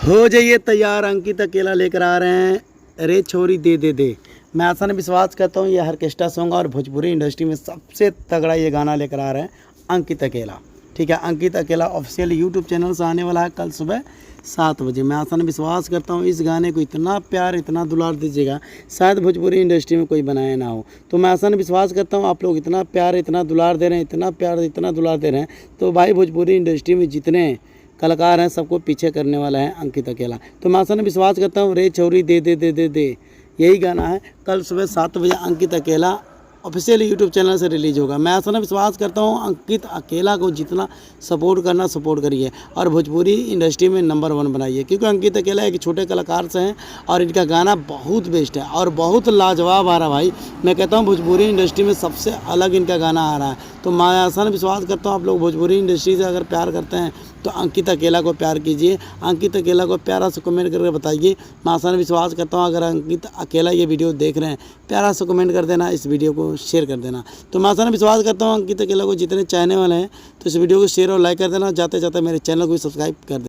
हो जाइए तैयार, अंकित अकेला लेकर आ रहे हैं रे छोरी दे दे दे। मैं आसान विश्वास करता हूँ ये ऑर्केस्ट्रा सॉन्ग और भोजपुरी इंडस्ट्री में सबसे तगड़ा ये गाना लेकर आ रहे हैं अंकित अकेला। ठीक है, अंकित अकेला ऑफिशियल यूट्यूब चैनल से आने वाला है कल सुबह 7 बजे। मैं आसान विश्वास करता हूँ इस गाने को इतना प्यार इतना दुलार दीजिएगा, शायद भोजपुरी इंडस्ट्री में कोई बनाया ना हो। तो मैं आसान विश्वास करता हूँ आप लोग इतना प्यार इतना दुलार दे रहे हैं, इतना प्यार इतना दुलार दे रहे हैं, तो भाई भोजपुरी इंडस्ट्री में जितने कलाकार हैं सबको पीछे करने वाला है अंकित अकेला। तो मैं आसान विश्वास करता हूँ रे छोरी दे दे दे दे दे यही गाना है कल सुबह 7 बजे अंकित अकेला ऑफिशियल यूट्यूब चैनल से रिलीज होगा। मैं आसान विश्वास करता हूँ अंकित अकेला को जितना सपोर्ट करना सपोर्ट करिए और भोजपुरी इंडस्ट्री में नंबर 1 बनाइए, क्योंकि अंकित अकेला एक छोटे कलाकार से हैं और इनका गाना बहुत बेस्ट है और बहुत लाजवाब आ रहा है। भाई मैं कहता हूँ भोजपुरी इंडस्ट्री में सबसे अलग इनका गाना आ रहा है। तो मैं आसान विश्वास करता हूँ आप लोग भोजपुरी इंडस्ट्री से अगर प्यार करते हैं तो अंकित अकेला को प्यार कीजिए, अंकित अकेला को प्यारा सा कमेंट करके बताइए। मैं आसान विश्वास करता हूँ अगर अंकित अकेला ये वीडियो देख रहे हैं प्यारा सा कमेंट कर देना, इस वीडियो को शेयर कर देना। तो मैं आसान विश्वास करता हूँ अंकित अकेला को जितने चाहने वाले हैं तो इस वीडियो को शेयर और लाइक कर देना, जाते जाते मेरे चैनल को भी सब्सक्राइब कर देना।